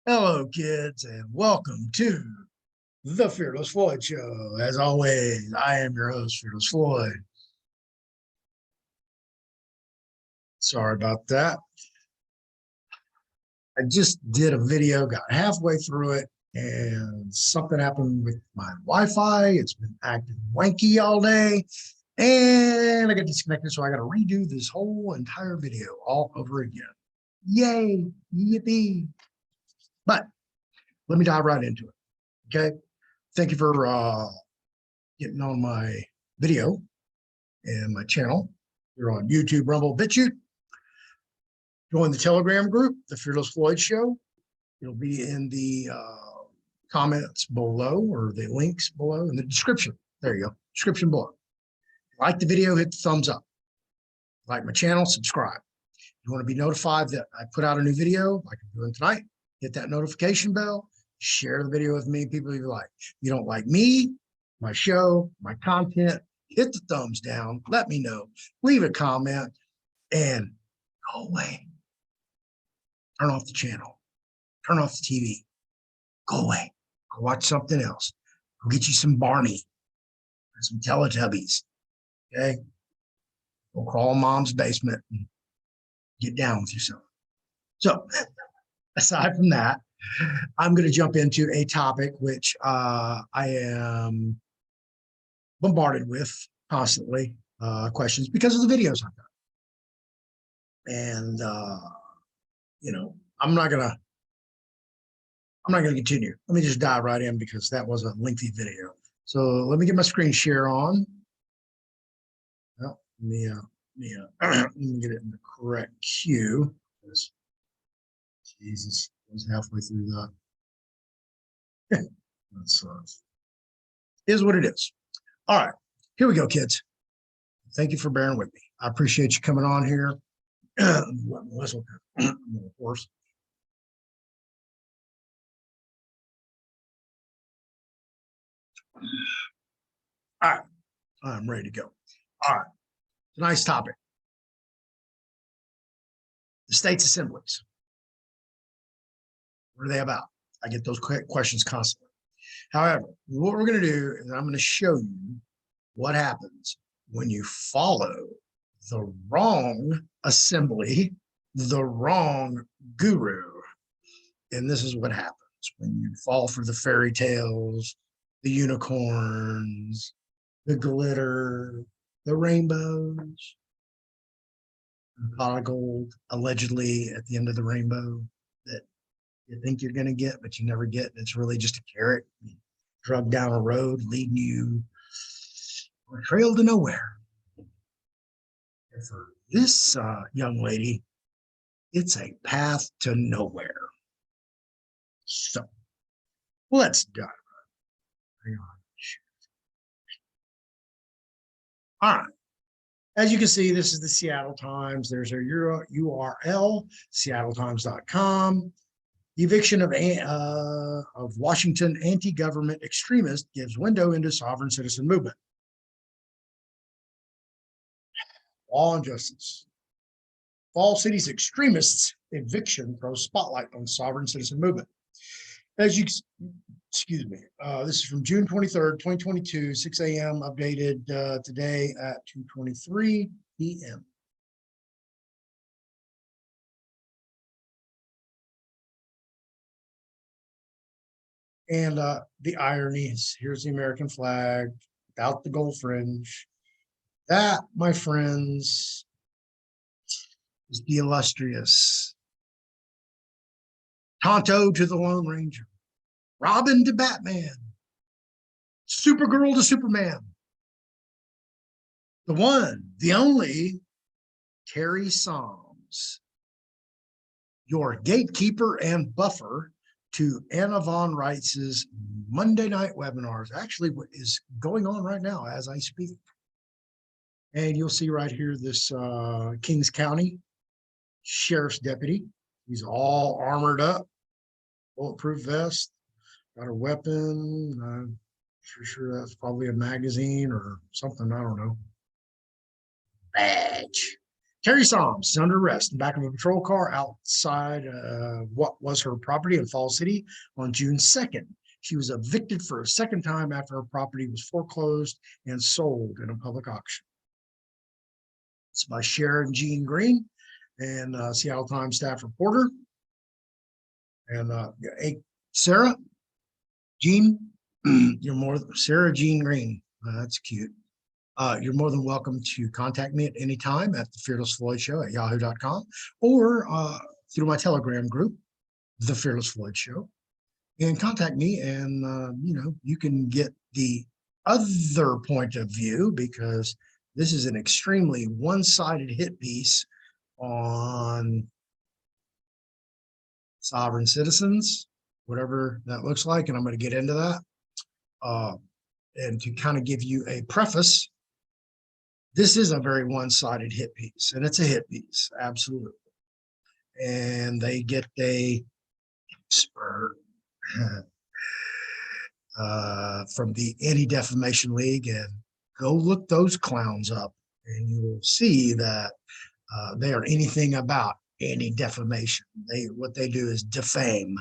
Hello, kids, and welcome to the Fearless Floyd Show. As always, I am your host, Fearless Floyd. Sorry about that. I just did a video, got halfway through it, and something happened with my Wi-Fi. It's been acting wanky all day, and I got disconnected, so I got to redo this whole entire video all over again. Yay, yippee. But let me dive right into it, okay? Thank you for getting on my video and my channel. You're on YouTube, Rumble, BitChute. Join the Telegram group, The Fearless Floyd Show. It'll be in the comments below, or the links below in the description. There you go, description below. Like the video, hit the thumbs up. Like my channel, subscribe. You want to be notified that I put out a new video, like I'm doing tonight, hit that notification bell. Share the video with me, people you like. If you don't like me, my show, my content, hit the thumbs down. Let me know. Leave a comment and go away. Turn off the channel. Turn off the TV. Go away. Go watch something else. Go get you some Barney or some Teletubbies. Okay? Go crawl in mom's basement and get down with yourself. So, aside from that, I'm going to jump into a topic which I am bombarded with constantly, questions because of the videos I've done. And, I'm not going to continue. Let me just dive right in because that was a lengthy video. So let me get my screen share on. Well, let me get it in the correct queue. Jesus. Was halfway through that. That's is what it is. All right, here we go, kids. Thank you for bearing with me. I appreciate you coming on here. Whistle, of course. All right, I'm ready to go. All right, nice topic. The state's assemblies. What are they about? I get those questions constantly. However, what we're going to do is I'm going to show you what happens when you follow the wrong assembly, the wrong guru. And this is what happens when you fall for the fairy tales, the unicorns, the glitter, the rainbows, the pot of gold, allegedly at the end of the rainbow that you think you're going to get, but you never get. It's really just a carrot drugged down a road leading you on a trail to nowhere. And for this young lady, it's a path to nowhere. So let's dive right. Hang on. All right. As you can see, this is the Seattle Times. There's a URL, seattletimes.com. The eviction of Washington anti-government extremist gives window into sovereign citizen movement. Law and justice. Fall City's extremists eviction throws spotlight on sovereign citizen movement. As you, excuse me, this is from June 23rd, 2022, 6 a.m. updated today at 2:23 p.m. And the irony is, here's the American flag without the gold fringe. That, my friends, is the illustrious Tonto to the Lone Ranger, Robin to Batman, Supergirl to Superman, the one, the only, Teri Sahm, your gatekeeper and buffer to Anna Von Reitz's Monday night webinars. Actually, what is going on right now as I speak. And you'll see right here this Kings County Sheriff's deputy. He's all armored up, bulletproof vest, got a weapon. I'm sure that's probably a magazine or something. I don't know. Badge. Teri Sahm is under arrest in the back of a patrol car outside what was her property in Falls City on June 2nd. She was evicted for a second time after her property was foreclosed and sold in a public auction. It's by Sharon Jean Green and Seattle Times staff reporter. And hey, Sarah Jean, Sarah Jean Green. That's cute. You're more than welcome to contact me at any time at TheFearlessFloydShow@yahoo.com or through my Telegram group, The Fearless Floyd Show, and contact me. And you can get the other point of view, because this is an extremely one-sided hit piece on sovereign citizens, whatever that looks like, and I'm going to get into that. And to kind of give you a preface, this is a very one-sided hit piece, and it's a hit piece, absolutely. And they get a expert from the Anti-Defamation League, and go look those clowns up, and you will see that they are anything about anti-defamation. What they do is defame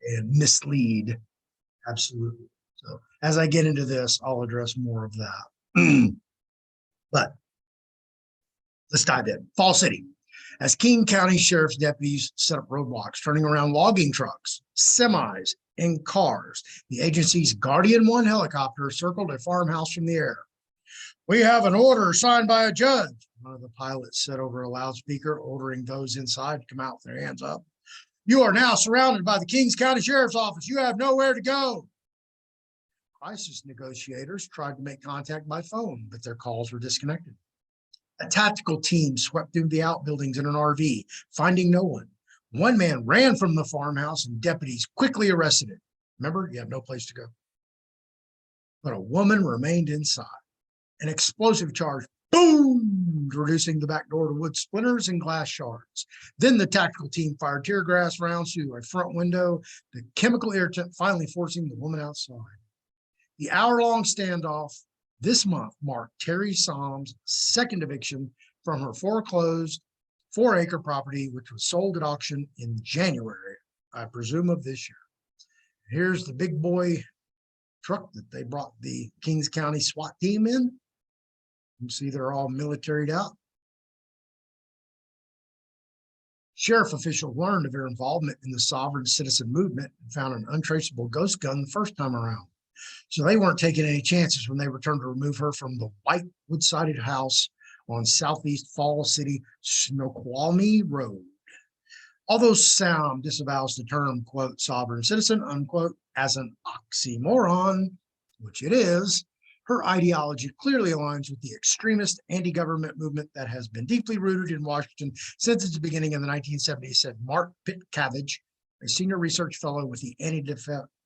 and mislead, absolutely. So as I get into this, I'll address more of that. But let's dive in. Fall City. As King County Sheriff's deputies set up roadblocks, turning around logging trucks, semis, and cars, the agency's Guardian 1 helicopter circled a farmhouse from the air. "We have an order signed by a judge," one of the pilots said over a loudspeaker, ordering those inside to come out with their hands up. "You are now surrounded by the Kings County Sheriff's Office. You have nowhere to go." Crisis negotiators tried to make contact by phone, but their calls were disconnected. A tactical team swept through the outbuildings in an RV, finding no one. One man ran from the farmhouse, and deputies quickly arrested him. Remember, you have no place to go. But a woman remained inside. An explosive charge boomed, reducing the back door to wood splinters and glass shards. Then the tactical team fired tear gas rounds through a front window, the chemical irritant finally forcing the woman outside. The hour-long standoff this month marked Teri Sahm's second eviction from her foreclosed 4-acre property, which was sold at auction in January, I presume, of this year. Here's the big boy truck that they brought the Kings County SWAT team in. You see they're all militaried out. Sheriff officials learned of her involvement in the sovereign citizen movement and found an untraceable ghost gun the first time around. So they weren't taking any chances when they returned to remove her from the white wood-sided house on Southeast Falls City, Snoqualmie Road. Although Sahm disavows the term, quote, sovereign citizen, unquote, as an oxymoron, which it is, her ideology clearly aligns with the extremist anti-government movement that has been deeply rooted in Washington since its beginning in the 1970s, said Mark Pitcavage, a senior research fellow with the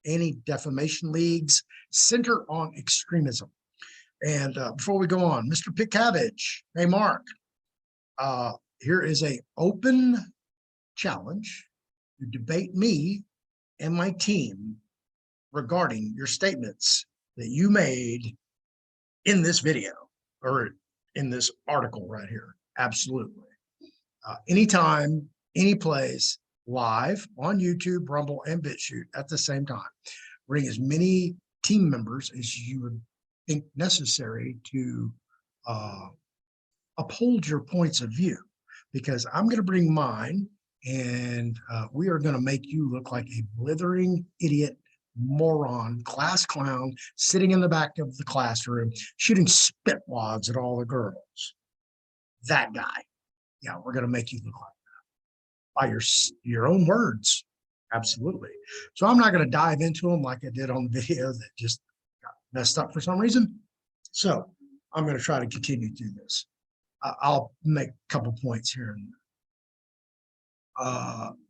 Anti-Defamation League's Center on Extremism. And before we go on, Mr. Pitcavage, hey, Mark, here is an open challenge to debate me and my team regarding your statements that you made in this video or in this article right here. Absolutely. Anytime, any place, live on YouTube, Rumble, and BitChute at the same time. Bring as many team members as you would think necessary to uphold your points of view, because I'm going to bring mine, and we are going to make you look like a blithering idiot, moron, class clown sitting in the back of the classroom shooting spit wads at all the girls. That guy. Yeah, we're going to make you look like by your own words. Absolutely. So I'm not going to dive into them like I did on the video that just got messed up for some reason. So I'm going to try to continue through this. I'll make a couple points here and there.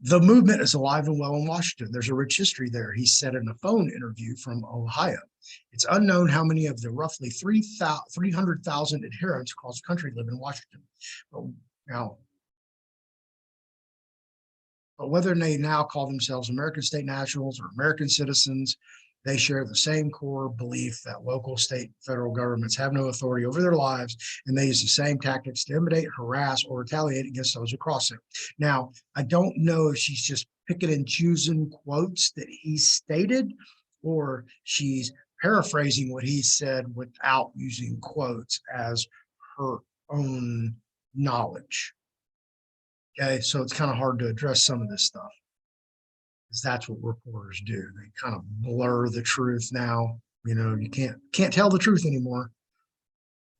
The movement is alive and well in Washington. There's a rich history there, he said in a phone interview from Ohio. It's unknown how many of the roughly 300,000 adherents across the country live in Washington. But whether they now call themselves American state nationals or American citizens, They share the same core belief that local, state, federal governments have no authority over their lives, and they use the same tactics to intimidate, harass, or retaliate against those who cross it. Now, I don't know if she's just picking and choosing quotes that he stated, or she's paraphrasing what he said without using quotes as her own knowledge. Okay, so it's kind of hard to address some of this stuff, because that's what reporters do. They kind of blur the truth now. You know, you can't tell the truth anymore.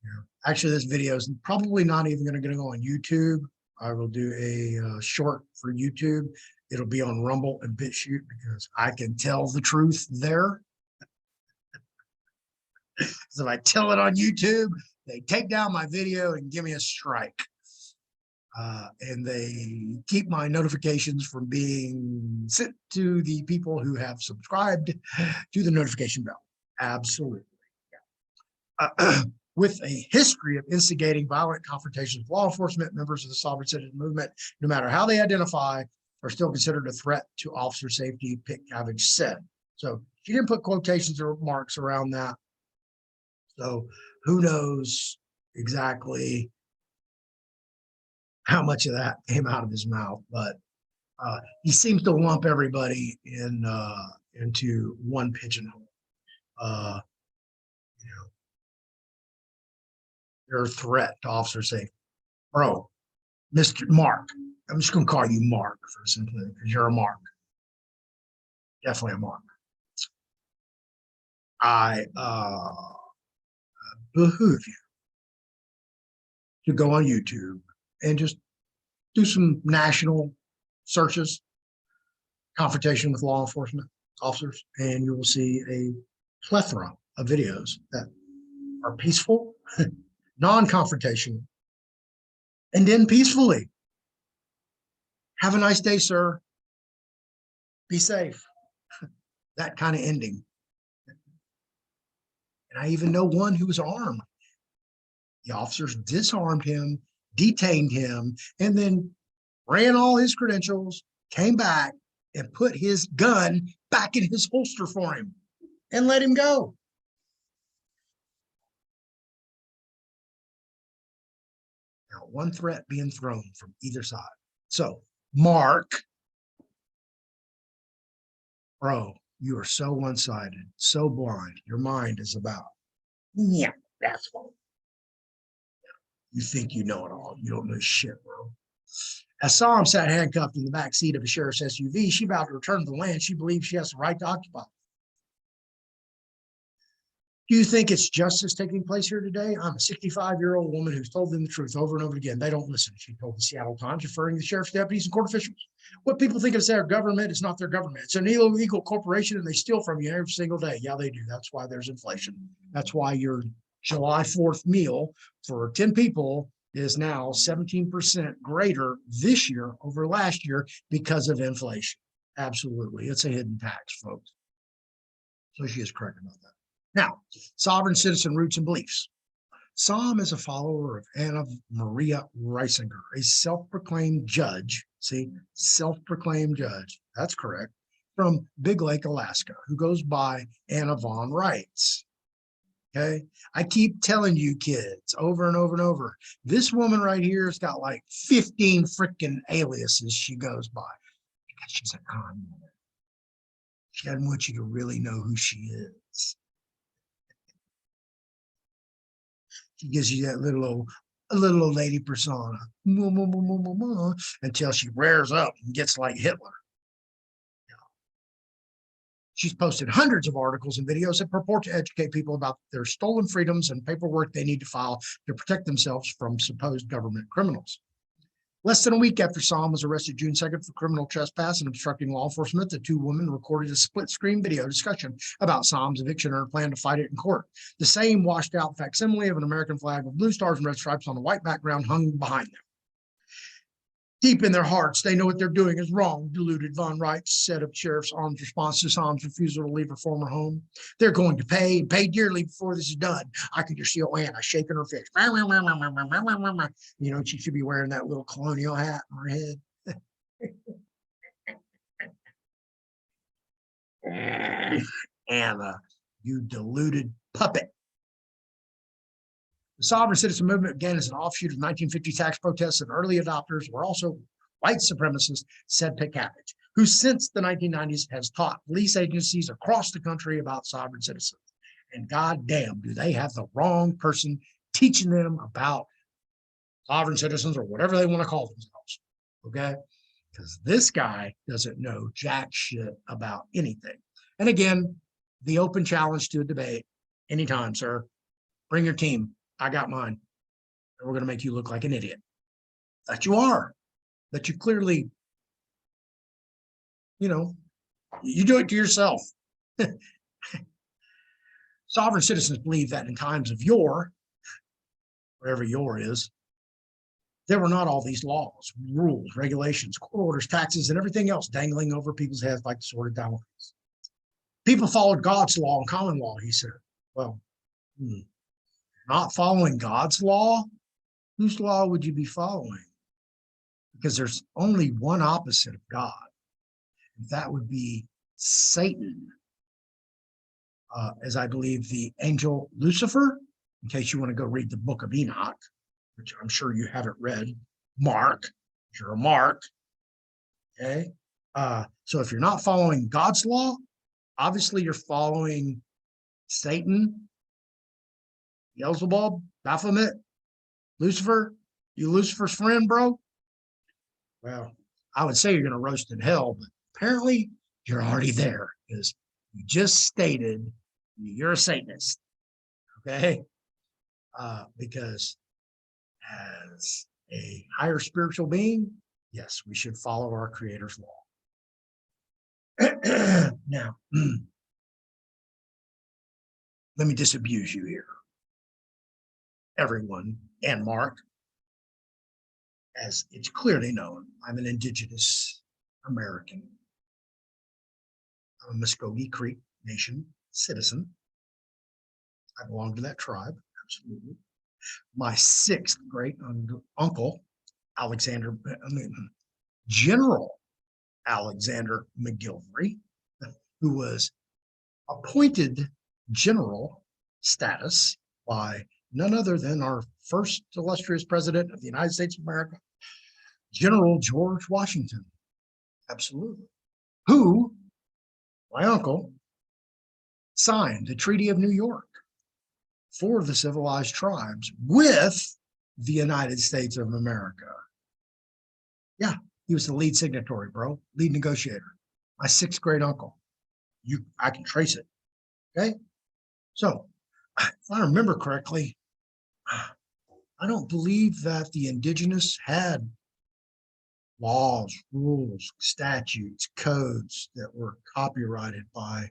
You know, actually, this video is probably not even going to go on YouTube. I will do a short for YouTube. It'll be on Rumble and BitChute because I can tell the truth there. So if I tell it on YouTube, they take down my video and give me a strike. And they keep my notifications from being sent to the people who have subscribed to the notification bell. Absolutely. Yeah. With a history of instigating violent confrontations with law enforcement, members of the sovereign citizen movement, no matter how they identify, are still considered a threat to officer safety, Pitt Cavage said. So she didn't put quotations or marks around that. So who knows exactly how much of that came out of his mouth, but he seems to lump everybody into one pigeonhole. You know, they're a threat to officer safety. Bro, Mr. Mark, I'm just going to call you Mark for simply because you're a Mark. Definitely a Mark. I behoove you to go on YouTube and just do some national searches, confrontation with law enforcement officers, and you will see a plethora of videos that are peaceful, non-confrontational, and then peacefully. Have a nice day, sir. Be safe. That kind of ending. And I even know one who was armed. The officers disarmed him, detained him, and then ran all his credentials, came back, and put his gun back in his holster for him and let him go. Now, one threat being thrown from either side. So, Mark, bro, you are so one-sided, so blind. Your mind is about, yeah, that's fine. You think you know it all. You don't know shit, bro. As Sahm sat handcuffed in the back seat of a sheriff's SUV, she vowed to return to the land she believes she has the right to occupy. Do you think it's justice taking place here today? I'm a 65-year-old woman who's told them the truth over and over again. They don't listen, she told the Seattle Times, referring to the sheriff's deputies and court officials. What people think is their government is not their government. It's an illegal corporation, and they steal from you every single day. Yeah, they do. That's why there's inflation. That's why your July 4th meal for 10 people is now 17% greater this year over last year because of inflation. Absolutely. It's a hidden tax, folks. So she is correct about that. Now, sovereign citizen roots and beliefs. Sahm is a follower of Anna Maria Reitzinger, a self-proclaimed judge. See, self-proclaimed judge. That's correct. From Big Lake, Alaska, who goes by Anna Von Reitz. Okay. I keep telling you kids over and over and over. This woman right here has got like 15 freaking aliases she goes by because she's a con woman. She doesn't want you to really know who she is. She gives you that little old lady persona until she rears up and gets like Hitler. She's posted hundreds of articles and videos that purport to educate people about their stolen freedoms and paperwork they need to file to protect themselves from supposed government criminals. Less than a week after Sahm was arrested June 2nd for criminal trespass and obstructing law enforcement, the two women recorded a split-screen video discussion about Sahm's eviction and her plan to fight it in court. The same washed-out facsimile of an American flag with blue stars and red stripes on a white background hung behind them. Deep in their hearts, they know what they're doing is wrong, deluded Von Reitz said of sheriff's armed response to Sahm's refusal to leave her former home. They're going to pay dearly before this is done. I could just see Anna shaking her fist. You know, she should be wearing that little colonial hat on her head. Anna, you deluded puppet. The sovereign citizen movement began as an offshoot of 1950 tax protests, and early adopters were also white supremacist, said Pickavage, who since the 1990s has taught police agencies across the country about sovereign citizens. And goddamn, do they have the wrong person teaching them about sovereign citizens or whatever they want to call themselves. Okay? Because this guy doesn't know jack shit about anything. And again, the open challenge to a debate anytime, sir. Bring your team. I got mine. And we're going to make you look like an idiot. That you are. That you clearly, you know, you do it to yourself. Sovereign citizens believe that in times of yore, wherever yore is, there were not all these laws, rules, regulations, court orders, taxes, and everything else dangling over people's heads like the sword of Damocles. People followed God's law and common law, he said. Well, not following God's law? Whose law would you be following? Because there's only one opposite of God. And that would be Satan. As I believe the angel Lucifer, in case you want to go read the book of Enoch, which I'm sure you haven't read, Mark, you're a Mark, okay? So if you're not following God's law, obviously you're following Satan, Beelzebub, Baphomet, Lucifer, you Lucifer's friend, bro? Well, I would say you're going to roast in hell, but apparently you're already there because you just stated you're a Satanist, okay? Because as a higher spiritual being, yes, we should follow our Creator's law. Now, let me disabuse you here. Everyone, and Mark, as it's clearly known, I'm an indigenous American. I'm a Muskogee Creek Nation citizen. I belong to that tribe, absolutely. My sixth great uncle, General Alexander McGilvery, who was appointed general status by none other than our first illustrious president of the United States of America, General George Washington. Absolutely. Who, my uncle, signed the Treaty of New York for the civilized tribes with the United States of America. Yeah, he was the lead signatory, bro, lead negotiator. My sixth great uncle. I can trace it. Okay. So if I remember correctly, I don't believe that the indigenous had laws, rules, statutes, codes that were copyrighted by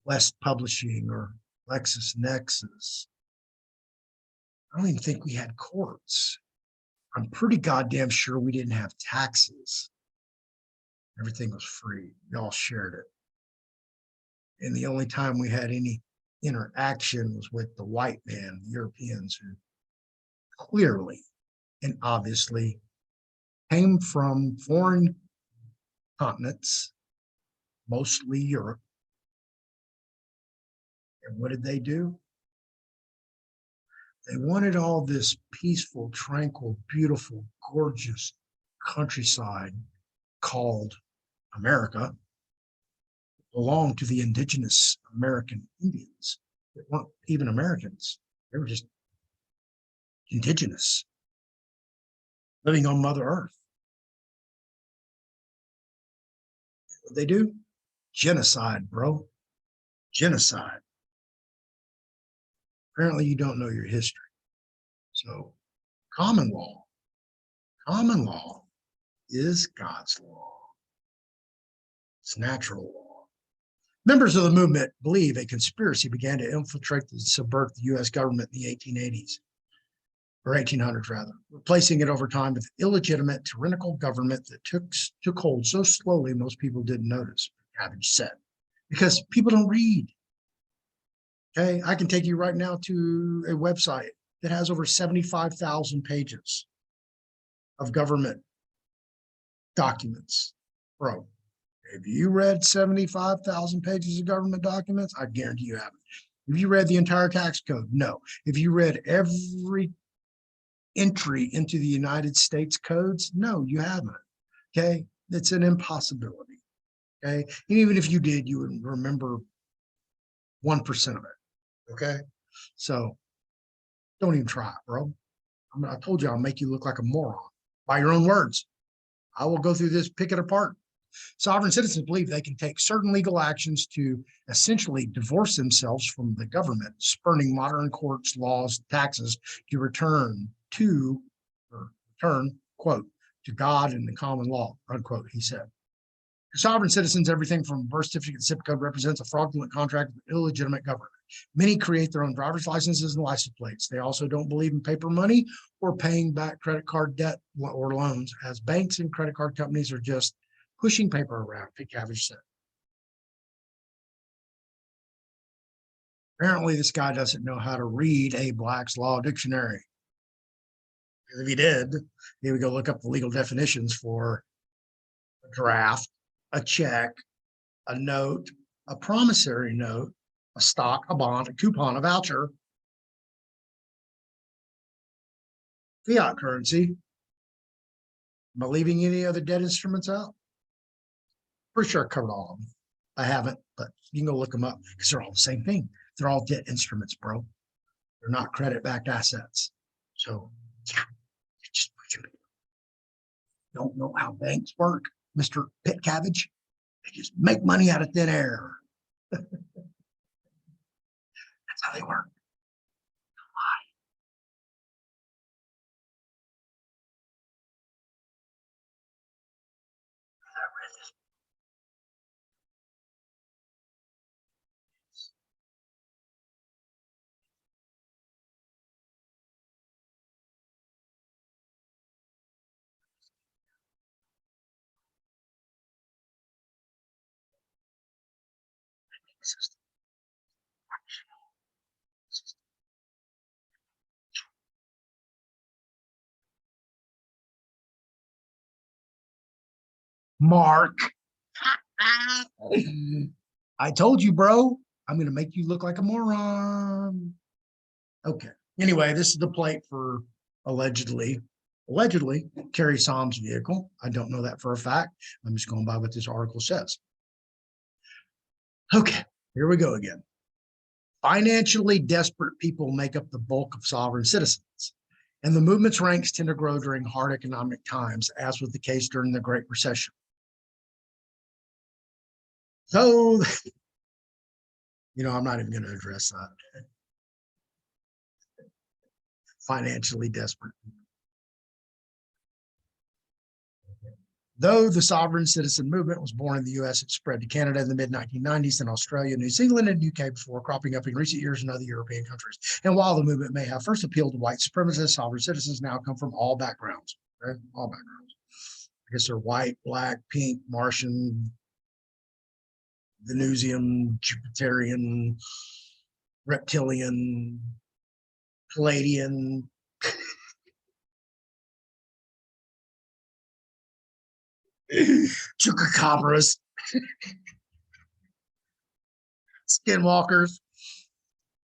West Publishing or LexisNexis. I don't even think we had courts. I'm pretty goddamn sure we didn't have taxes. Everything was free. Y'all shared it. And the only time we had any interaction was with the white man, the Europeans, who clearly and obviously came from foreign continents, mostly Europe. And what did they do? They wanted all this peaceful, tranquil, beautiful, gorgeous countryside called America, belonged to the indigenous American Indians. They weren't even Americans. They were just indigenous, living on Mother Earth. What they do? Genocide, bro. Genocide. Apparently you don't know your history. So common law is God's law. It's natural law. Members of the movement believe a conspiracy began to infiltrate and subvert the U.S. government in the 1880s, or 1800s rather, replacing it over time with illegitimate tyrannical government that took hold so slowly most people didn't notice, Cabbage said, because people don't read. Okay, I can take you right now to a website that has over 75,000 pages of government documents. Bro, Have you read 75,000 pages of government documents? I guarantee you haven't. Have you read the entire tax code? No. Have you read every entry into the United States codes? No, you haven't. Okay. It's an impossibility. Okay. And even if you did, you would remember 1% of it. Okay. So don't even try it, bro. I told you I'll make you look like a moron by your own words. I will go through this, pick it apart. Sovereign citizens believe they can take certain legal actions to essentially divorce themselves from the government, spurning modern courts, laws, taxes to return, quote, to God and the common law, unquote, he said. For sovereign citizens, everything from birth certificate to zip code represents a fraudulent contract with illegitimate government. Many create their own driver's licenses and license plates. They also don't believe in paper money or paying back credit card debt or loans, as banks and credit card companies are just pushing paper around, Cavendish said. Apparently, this guy doesn't know how to read a Black's Law Dictionary. If he did, he would go look up the legal definitions for a draft, a check, a note, a promissory note, a stock, a bond, a coupon, a voucher, fiat currency. Am I leaving any other debt instruments out? Pretty sure I covered all of them. I haven't, but you can go look them up because they're all the same thing. They're all debt instruments, bro. They're not credit-backed assets. So, yeah, just don't know how banks work, Mr. Pit Cabbage. They just make money out of thin air. That's how they work. Mark. I told you, bro. I'm going to make you look like a moron. Okay. Anyway, this is the plate for allegedly Teri Sam's vehicle. I don't know that for a fact. I'm just going by what this article says. Okay, here we go again. Financially desperate people make up the bulk of sovereign citizens, and the movement's ranks tend to grow during hard economic times, as was the case during the Great Recession. So, I'm not even going to address that. Financially desperate. Though the sovereign citizen movement was born in the U.S., it spread to Canada in the mid-1990s, and Australia, New Zealand, and UK before cropping up in recent years in other European countries. And while the movement may have first appealed to white supremacists, sovereign citizens now come from all backgrounds. Right? All backgrounds. I guess they're white, black, pink, Martian, Venusian, Jupiterian, reptilian, Palladian. Chupacabras, skinwalkers.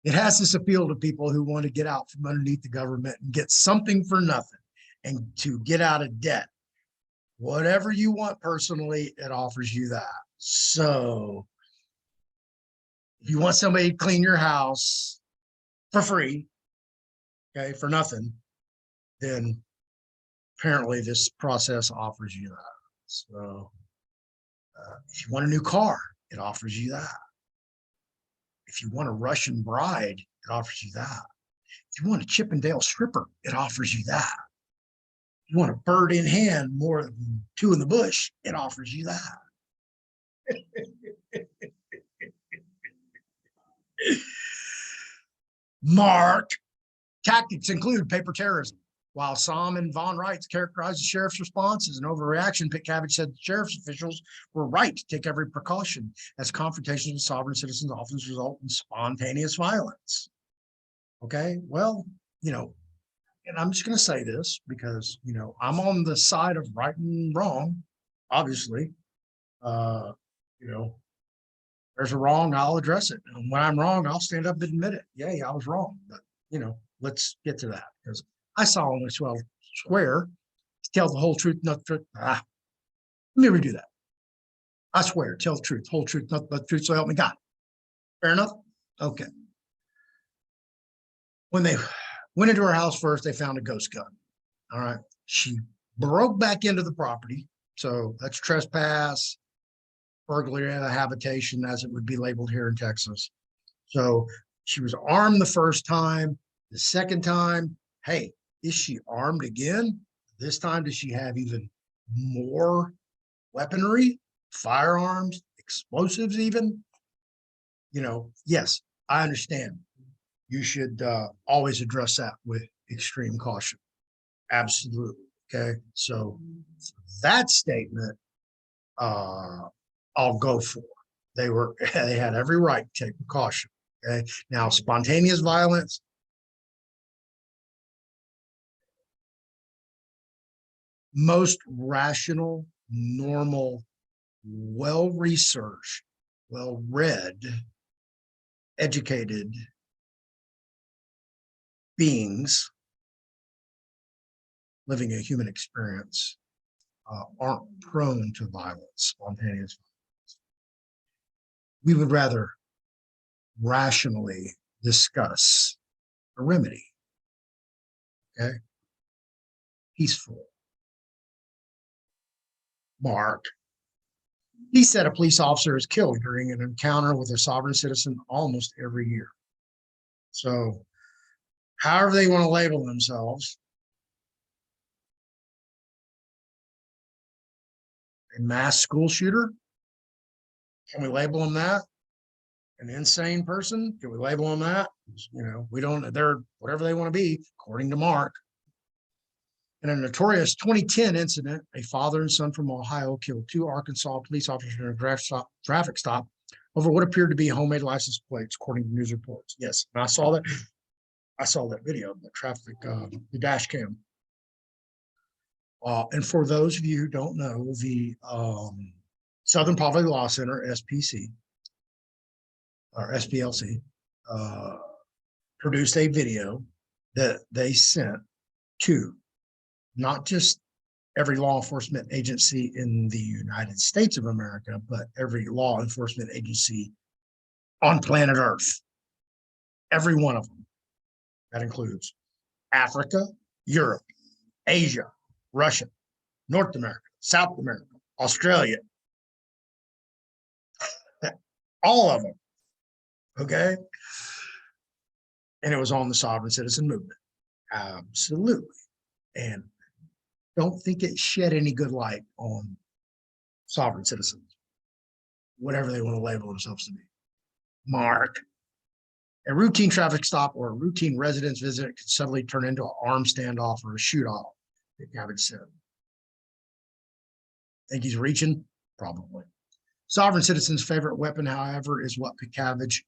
It has this appeal to people who want to get out from underneath the government and get something for nothing and to get out of debt. Whatever you want personally, it offers you that. So if you want somebody to clean your house for free, okay, for nothing, then apparently this process offers you that. So if you want a new car, it offers you that. If you want a Russian bride, it offers you that. If you want a Chippendale stripper, it offers you that. If you want a bird in hand more than two in the bush, it offers you that. Mark. Tactics include paper terrorism. While Sahm and Von Reitz characterized the sheriff's response as an overreaction, Pit Cabbage said the sheriff's officials were right to take every precaution, as confrontations with sovereign citizens often result in spontaneous violence. Okay, well, and I'm just going to say this because, I'm on the side of right and wrong, obviously. You know, there's a wrong, I'll address it. And when I'm wrong, I'll stand up and admit it. Yeah, I was wrong. But, let's get to that because I solemnly swear to tell the whole truth, not the truth. Let me redo that. I swear, tell the truth, whole truth, nothing but the truth, so help me God. Fair enough? Okay. When they went into her house first, they found a ghost gun. All right. She broke back into the property. So that's trespass, burglary of habitation, as it would be labeled here in Texas. So she was armed the first time. The second time, hey, is she armed again? This time, does she have even more weaponry, firearms, explosives even? Yes, I understand. You should always address that with extreme caution. Absolutely. Okay. So that statement, I'll go for. They had every right to take precaution. Okay. Now, spontaneous violence. Most rational, normal, well-researched, well-read, educated beings living a human experience aren't prone to violence, spontaneous violence. We would rather rationally discuss a remedy. Okay. Peaceful. Mark. He said a police officer is killed during an encounter with a sovereign citizen almost every year. So, however they want to label themselves, a mass school shooter, can we label them that? An insane person, can we label them that? We don't, they're whatever they want to be, according to Mark. In a notorious 2010 incident, a father and son from Ohio killed 2 Arkansas police officers in a traffic stop over what appeared to be homemade license plates, according to news reports. Yes, and I saw that. I saw that video, the traffic, the dash cam. And for those of you who don't know, the Southern Poverty Law Center, SPC, or SPLC, produced a video that they sent to not just every law enforcement agency in the United States of America, but every law enforcement agency on planet Earth. Every one of them. That includes Africa, Europe, Asia, Russia, North America, South America, Australia. All of them. Okay. And it was on the sovereign citizen movement. Absolutely. And don't think it shed any good light on sovereign citizens, whatever they want to label themselves to be. Mark. A routine traffic stop or a routine residence visit could suddenly turn into an armed standoff or a shoot-off, Pickavage said. Think he's reaching? Probably. Sovereign citizen's favorite weapon, however, is what Pickavage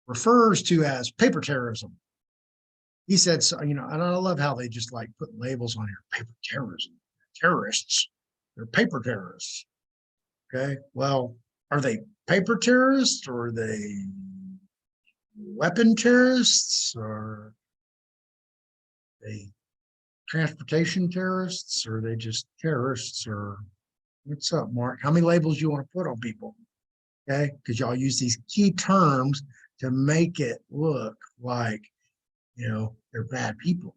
refers to as paper terrorism. He said, so, and I love how they just like put labels on here. Paper terrorism. Terrorists. They're paper terrorists. Okay. Well, are they paper terrorists or are they weapon terrorists or are they transportation terrorists or are they just terrorists or what's up, Mark? How many labels you want to put on people? Okay. Because y'all use these key terms to make it look like, they're bad people.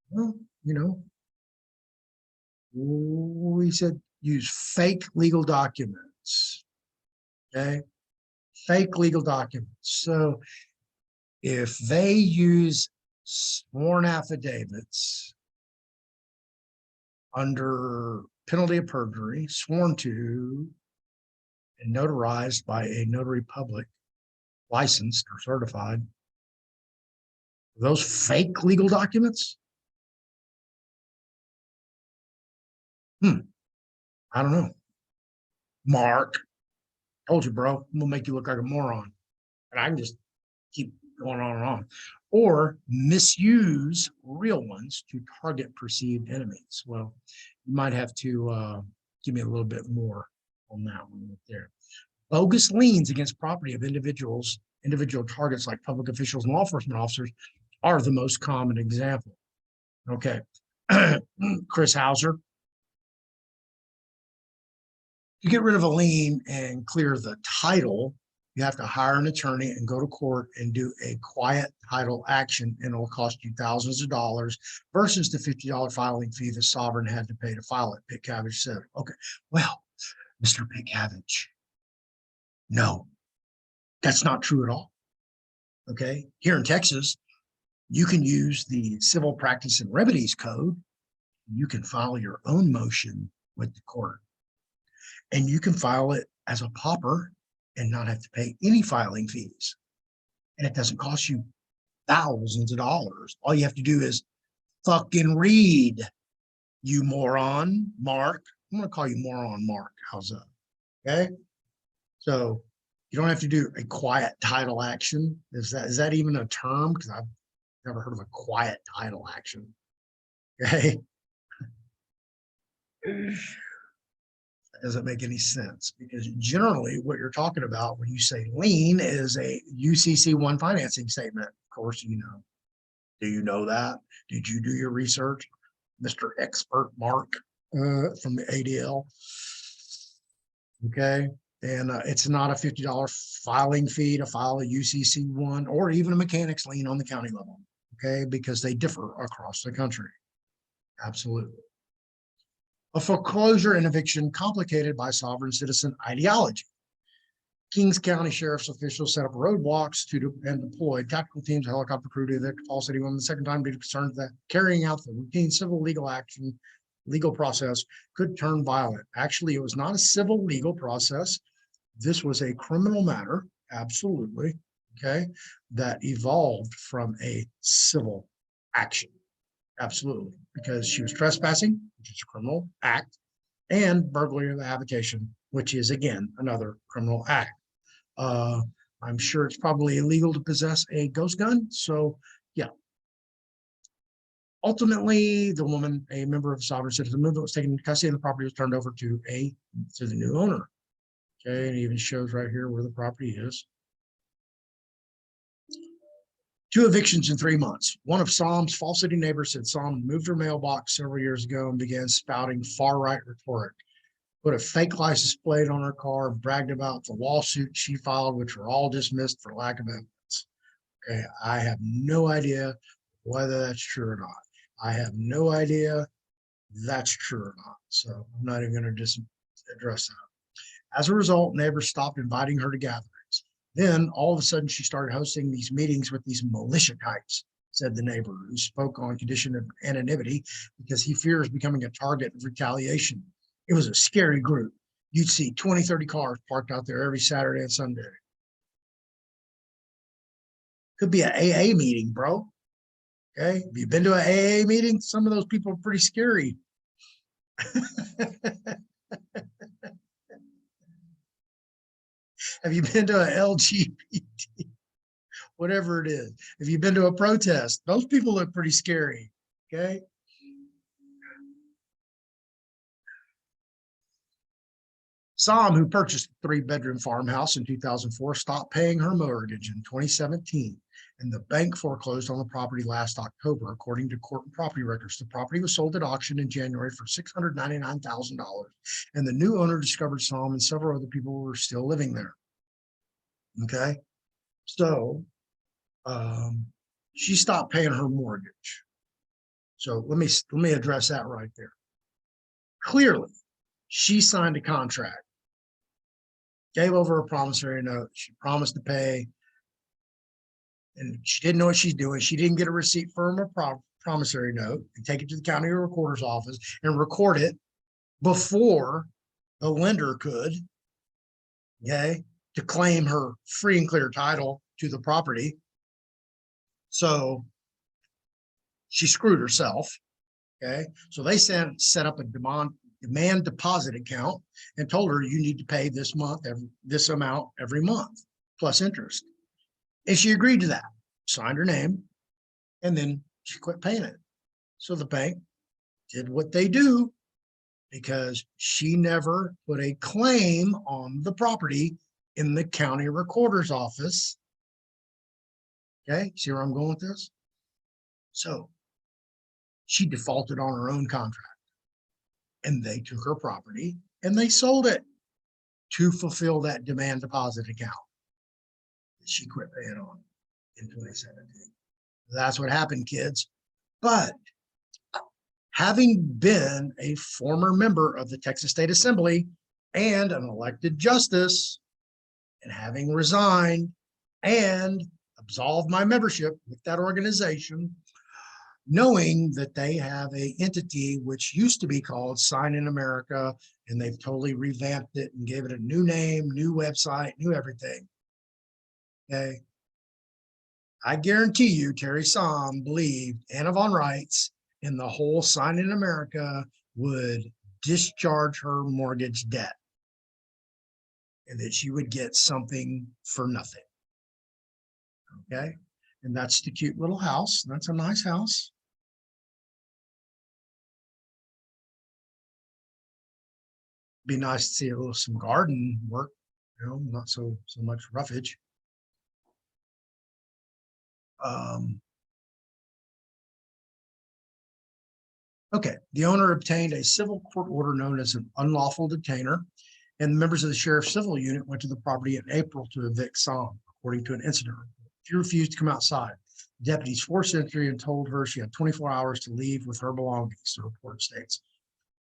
Well, we said use fake legal documents. Okay. Fake legal documents. So if they use sworn affidavits under penalty of perjury, sworn to and notarized by a notary public, licensed or certified, those fake legal documents? I don't know. Mark, told you, bro, I'm gonna make you look like a moron. And I can just keep going on and on. Or misuse real ones to target perceived enemies. Well, you might have to give me a little bit more on that one right there. Bogus liens against property of individual targets like public officials and law enforcement officers are the most common example. Okay. Chris Hauser. To get rid of a lien and clear the title, you have to hire an attorney and go to court and do a quiet title action, and it'll cost you thousands of dollars versus the $50 filing fee the sovereign had to pay to file it. Pickavage said, okay, well, Mr. Pickavage, no, that's not true at all. Okay, here in Texas, you can use the Civil Practice and Remedies Code. You can file your own motion with the court, and you can file it as a pauper and not have to pay any filing fees. And it doesn't cost you thousands of dollars. All you have to do is fucking read, you moron, Mark. I'm going to call you moron, Mark. How's that? Okay. So you don't have to do a quiet title action. Is that even a term? Because I've never heard of a quiet title action. Okay. Doesn't make any sense, because generally what you're talking about when you say lien is a UCC1 financing statement. Of course, you know. Do you know that? Did you do your research, Mr. Expert Mark from the ADL? Okay, and it's not a $50 filing fee to file a UCC1 or even a mechanics lien on the county level. Okay, because they differ across the country. Absolutely. A foreclosure and eviction complicated by sovereign citizen ideology. Kings County Sheriff's officials set up roadblocks and deployed tactical teams, helicopter crew to evict Falls City Women the second time due to concerns that carrying out the routine civil legal process could turn violent. Actually, it was not a civil legal process. This was a criminal matter, absolutely, okay, that evolved from a civil action. Absolutely, because she was trespassing, which is a criminal act, and burglary of the habitation, which is, again, another criminal act. I'm sure it's probably illegal to possess a ghost gun. So, yeah. Ultimately, the woman, a member of the sovereign citizen movement, was taken into custody, and the property was turned over to the new owner. Okay, and it even shows right here where the property is. 2 evictions in 3 months. One of Sam's Falls City neighbors said Sam moved her mailbox several years ago and began spouting far-right rhetoric. Put a fake license plate on her car, bragged about the lawsuit she filed, which were all dismissed for lack of evidence. Okay, I have no idea whether that's true or not. I have no idea that's true or not. So I'm not even going to just address that. As a result, neighbors stopped inviting her to gatherings. Then all of a sudden she started hosting these meetings with these militia types, said the neighbor, who spoke on condition of anonymity because he fears becoming a target of retaliation. It was a scary group. You'd see 20, 30 cars parked out there every Saturday and Sunday. Could be an AA meeting, bro. Okay. Have you been to an AA meeting? Some of those people are pretty scary. Have you been to an LGBT? Whatever it is. Have you been to a protest? Those people look pretty scary. Okay. Sahm, who purchased a 3-bedroom farmhouse in 2004, stopped paying her mortgage in 2017, and the bank foreclosed on the property last October, according to court and property records. The property was sold at auction in January for $699,000, and the new owner discovered Sahm and several other people were still living there. Okay, so she stopped paying her mortgage. So let me address that right there. Clearly, she signed a contract, gave over a promissory note. She promised to pay, and she didn't know what she's doing. She didn't get a receipt from her promissory note and take it to the county recorder's office and record it before the lender could, okay, to claim her free and clear title to the property. So she screwed herself. Okay, so they set up a demand deposit account and told her you need to pay this amount every month plus interest. And she agreed to that, signed her name, and then she quit paying it. So the bank did what they do. because she never put a claim on the property in the county recorder's office. Okay, see where I'm going with this? So she defaulted on her own contract, and they took her property and they sold it to fulfill that demand deposit account that she quit paying on in 2017. That's what happened, kids. But having been a former member of the Texas State Assembly and an elected justice, and having resigned and absolved my membership with that organization, knowing that they have a entity which used to be called Sign in America, and they've totally revamped it and gave it a new name, new website, new everything. Okay. I guarantee you, Teri Sahm believed Anna Von Reitz and the whole Sign in America would discharge her mortgage debt and that she would get something for nothing. Okay. And that's the cute little house. That's a nice house. Be nice to see a little some garden work, you know, not so much roughage. Okay, the owner obtained a civil court order known as an unlawful detainer, and members of the sheriff's civil unit went to the property in April to evict Sahm, according to an incident report. She refused to come outside. Deputies forced entry and told her she had 24 hours to leave with her belongings, the report states.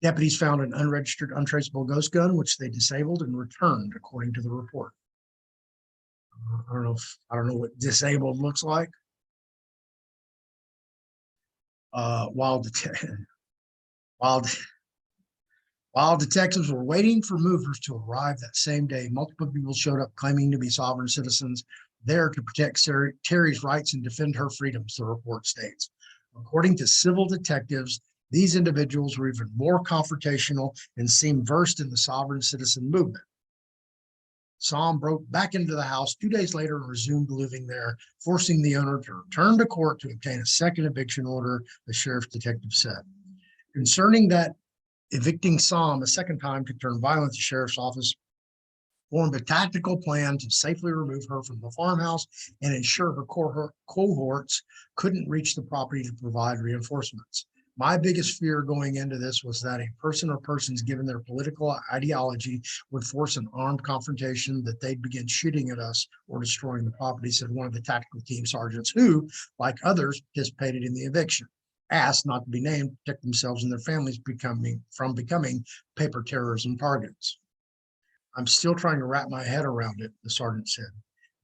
Deputies found an unregistered, untraceable ghost gun, which they disabled and returned, according to the report. I don't know what disabled looks like. While detectives were waiting for movers to arrive that same day, multiple people showed up claiming to be sovereign citizens there to protect Teri's rights and defend her freedoms, the report states. According to civil detectives, these individuals were even more confrontational and seemed versed in the sovereign citizen movement. Sahm broke back into the house 2 days later and resumed living there, forcing the owner to return to court to obtain a second eviction order, the sheriff's detective said. Concerning that evicting Sahm a second time could turn violent, the sheriff's office formed a tactical plan to safely remove her from the farmhouse and ensure her cohorts couldn't reach the property to provide reinforcements. My biggest fear going into this was that a person or persons, given their political ideology, would force an armed confrontation, that they'd begin shooting at us or destroying the property, said one of the tactical team sergeants who, like others, participated in the eviction, asked not to be named to protect themselves and their families from becoming paper terrorism targets. I'm still trying to wrap my head around it, the sergeant said.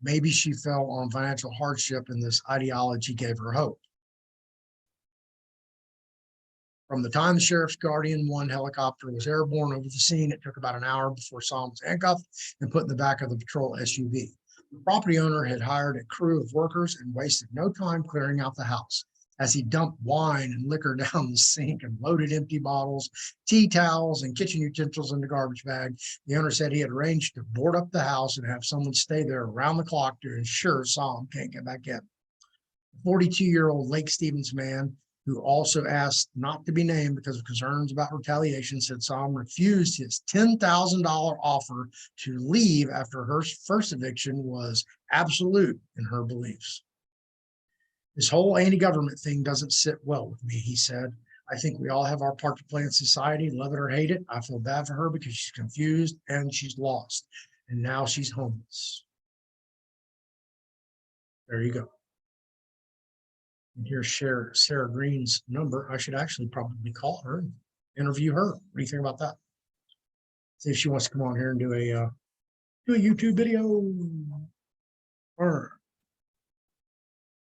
Maybe she fell on financial hardship and this ideology gave her hope. From the time the Sheriff's Guardian 1 helicopter was airborne over the scene, it took about an hour before Sahm was handcuffed and put in the back of the patrol SUV. The property owner had hired a crew of workers and wasted no time clearing out the house. As he dumped wine and liquor down the sink and loaded empty bottles, tea towels, and kitchen utensils in the garbage bag, the owner said he had arranged to board up the house and have someone stay there around the clock to ensure Sahm can't get back in. The 42-year-old Lake Stevens man, who also asked not to be named because of concerns about retaliation, said Sahm refused his $10,000 offer to leave after her first eviction was absolute in her beliefs. This whole anti-government thing doesn't sit well with me, he said. I think we all have our part to play in society, love it or hate it. I feel bad for her because she's confused and she's lost, and now she's homeless. There you go. And here's Sarah Green's number. I should actually probably call her and interview her. What do you think about that? See if she wants to come on here and do a YouTube video. All right.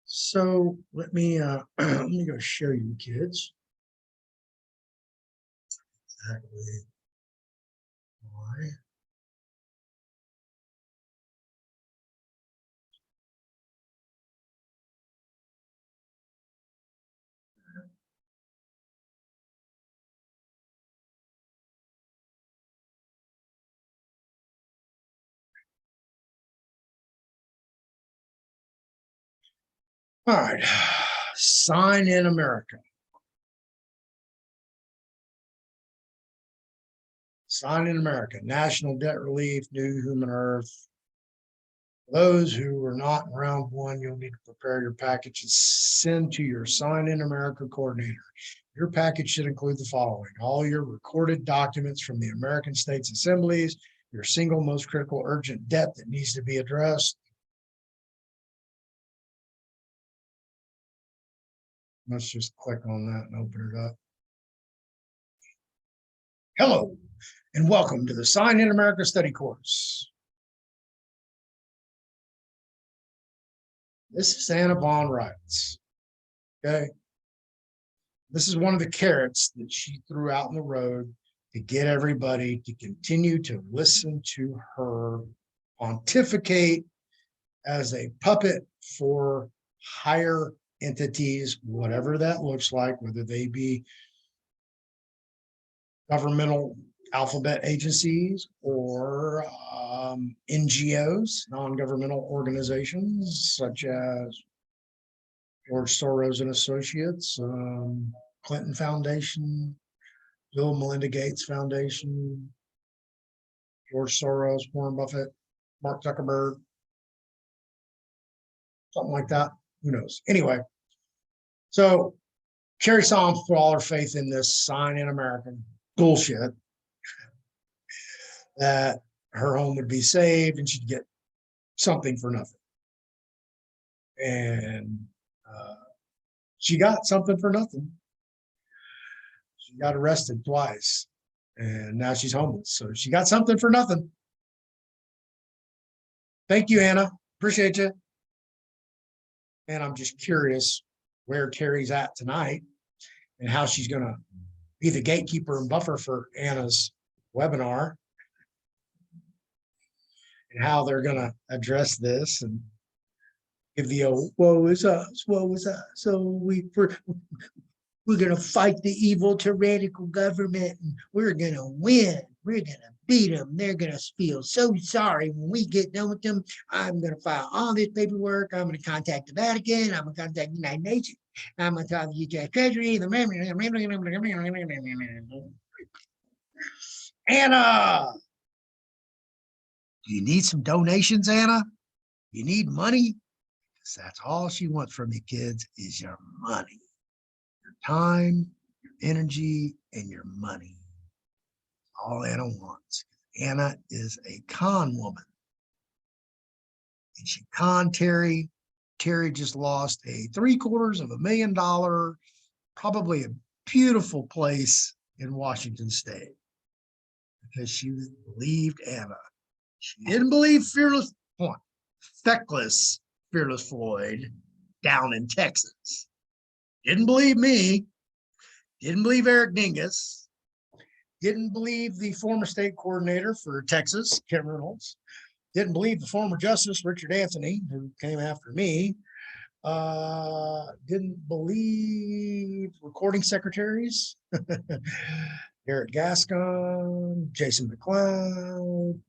So let me let me go show you, kids. Exactly why. All right, Sign in America. Sign in America, National Debt Relief, New Human Earth. For those who are not in round one, you'll need to prepare your package and send to your Sign in America coordinator. Your package should include the following: all your recorded documents from the American States Assemblies, your single most critical urgent debt that needs to be addressed. Let's just click on that and open it up. Hello, and welcome to the Sign in America study course. This is Anna Von Reitz. Okay. This is one of the carrots that she threw out in the road to get everybody to continue to listen to her pontificate as a puppet for higher entities, whatever that looks like, whether they be governmental alphabet agencies or NGOs, non-governmental organizations such as George Soros and Associates, Clinton Foundation, Bill and Melinda Gates Foundation, George Soros, Warren Buffett, Mark Zuckerberg, something like that. Who knows? Anyway, so Teri Sahm put all her faith in this Sign in America bullshit that her home would be saved and she'd get something for nothing. And she got something for nothing. She got arrested twice and now she's homeless. So she got something for nothing. Thank you, Anna. Appreciate you. And I'm just curious where Teri's at tonight and how she's going to be the gatekeeper and buffer for Anna's webinar and how they're going to address this and give the old woe is us, woe is us. So we're going to fight the evil tyrannical government and we're going to win. We're going to beat them. They're going to feel so sorry when we get done with them. I'm going to file all this paperwork. I'm going to contact the Vatican. I'm going to contact the United Nations. I'm going to talk to the U.S. Treasury. Anna, do you need some donations, Anna? You need money? Because that's all she wants from you kids is your money, your time, your energy, and your money. All Anna wants. Anna is a con woman. And she conned Teri. Teri just lost a $750,000, probably a beautiful place in Washington State because she believed Anna. She didn't believe feckless Fearless Floyd down in Texas. Didn't believe me. Didn't believe Eric Dingus. Didn't believe the former state coordinator for Texas, Kim Reynolds. Didn't believe the former Justice, Richard Anthony, who came after me. Didn't believe recording secretaries, Eric Gascon, Jason McLeod,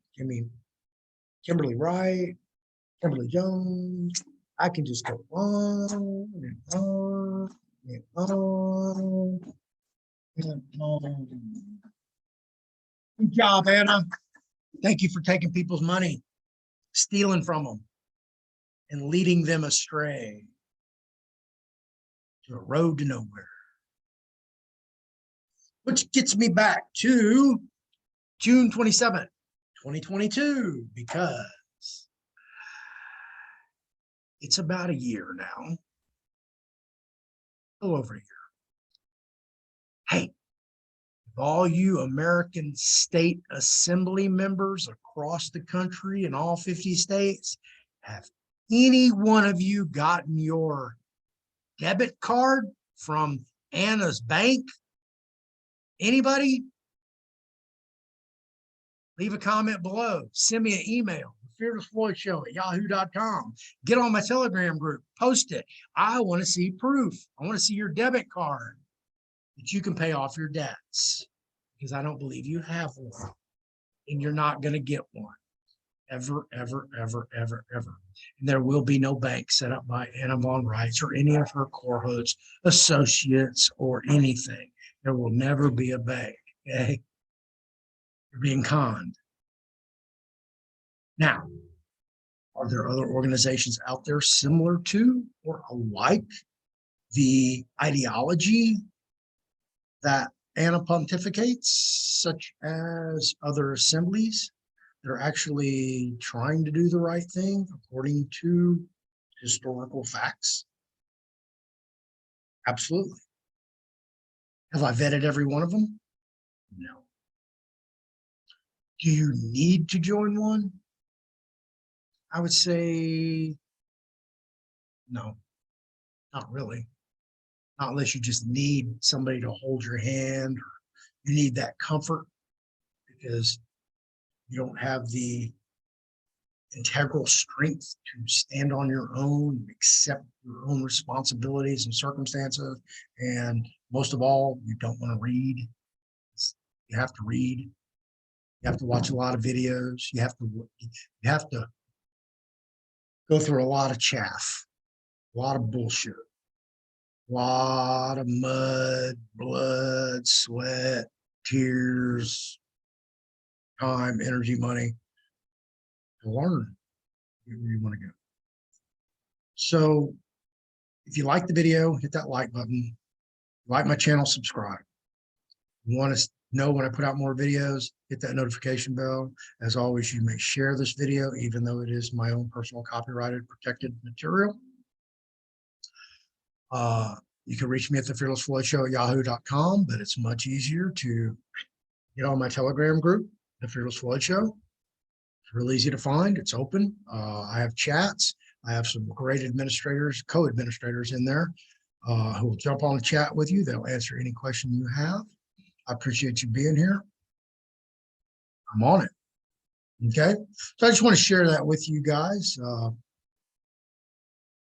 Kimberly Wright, Kimberly Jones. I can just go on and on and on and on. Good job, Anna. Thank you for taking people's money, stealing from them, and leading them astray to a road to nowhere. Which gets me back to June 27th, 2022, because it's about a year now, a little over a year. Hey, all you American state assembly members across the country in all 50 states, have any one of you gotten your debit card from Anna's bank? Anybody? Leave a comment below. Send me an email, TheFearlessFloydShow@yahoo.com. Get on my Telegram group, post it. I want to see proof. I want to see your debit card that you can pay off your debts, because I don't believe you have one and you're not going to get one ever, ever, ever, ever, ever. And there will be no bank set up by Anna Von Reitz or any of her cohorts, associates, or anything. There will never be a bank. Okay. You're being conned. Now, are there other organizations out there similar to or alike the ideology that Anna pontificates, such as other assemblies that are actually trying to do the right thing according to historical facts? Absolutely. Have I vetted every one of them? No. Do you need to join one? I would say no, not really. Not unless you just need somebody to hold your hand, or you need that comfort because you don't have the integral strength to stand on your own, accept your own responsibilities and circumstances. And most of all, you don't want to read. You have to read. You have to watch a lot of videos. You have to go through a lot of chaff, a lot of bullshit, a lot of mud, blood, sweat, tears, time, energy, money to learn where you want to go. So if you like the video, hit that like button. Like my channel, subscribe. You want to know when I put out more videos, hit that notification bell. As always, you may share this video, even though it is my own personal copyrighted protected material. You can reach me at TheFearlessFloydShow@yahoo.com, but it's much easier to get on my Telegram group, The Fearless Floyd Show. It's real easy to find. It's open. I have chats. I have some great administrators, co-administrators in there who will jump on the chat with you. They'll answer any question you have. I appreciate you being here. I'm on it. Okay. So I just want to share that with you guys.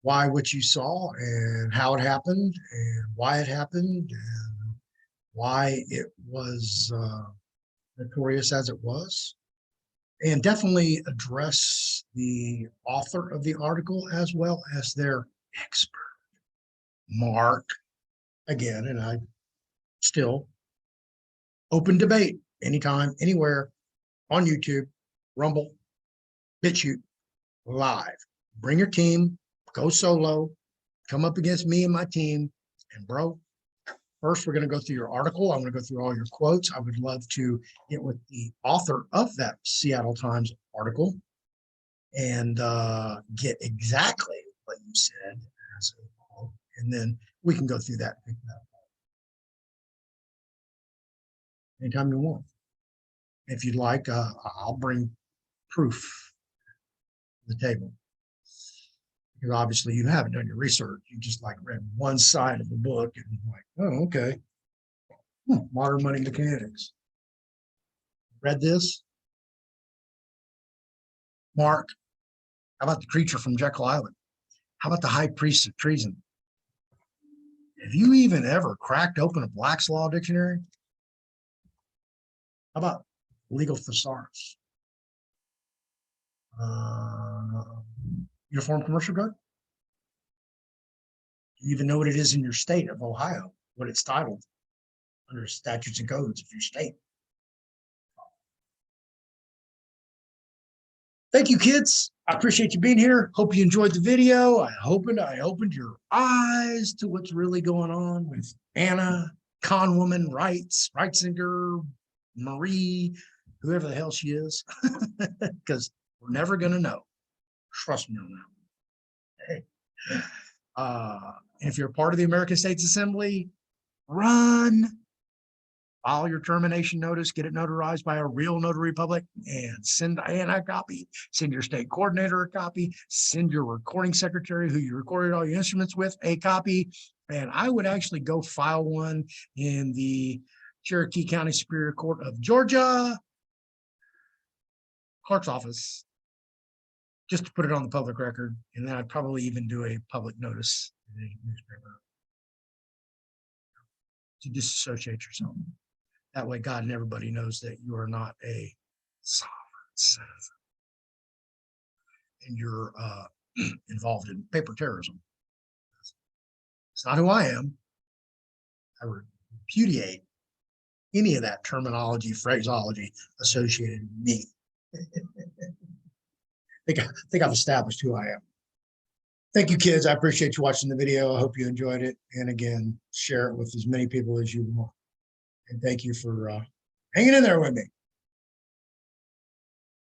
Why what you saw and how it happened and why it happened and why it was notorious as it was. And definitely address the author of the article as well as their expert, Mark. Again, and I still open debate anytime, anywhere, on YouTube, Rumble, BitChute, live. Bring your team, go solo, come up against me and my team. And bro, first we're going to go through your article. I'm going to go through all your quotes. I would love to get with the author of that Seattle Times article and get exactly what you said as a quote. And then we can go through that. Anytime you want. If you'd like, I'll bring proof to the table. Because obviously you haven't done your research. You just like read one side of the book and like, oh, okay. Modern money mechanics. Read this? Mark, how about the creature from Jekyll Island? How about the high priest of treason? Have you even ever cracked open a Black's Law dictionary? How about legal thesaurus? Uniform Commercial Code? Do you even know what it is in your state of Ohio, what it's titled under statutes and codes of your state? Thank you, kids. I appreciate you being here. Hope you enjoyed the video. I opened your eyes to what's really going on with Anna, con woman, Reitzinger, Marie, whoever the hell she is, because we're never going to know. Trust me on that. Hey. If you're a part of the American States Assembly, run. File your termination notice, get it notarized by a real notary public, and send Diana a copy. Send your state coordinator a copy. Send your recording secretary, who you recorded all your instruments with, a copy. And I would actually go file one in the Cherokee County Superior Court of Georgia clerk's office, just to put it on the public record. And then I'd probably even do a public notice in a newspaper to disassociate yourself. That way, God and everybody knows that you are not a sovereign citizen and you're involved in paper terrorism. It's not who I am. I repudiate any of that terminology, phraseology associated with me. I think I've established who I am. Thank you, kids. I appreciate you watching the video. I hope you enjoyed it. And again, share it with as many people as you want. And thank you for hanging in there with me.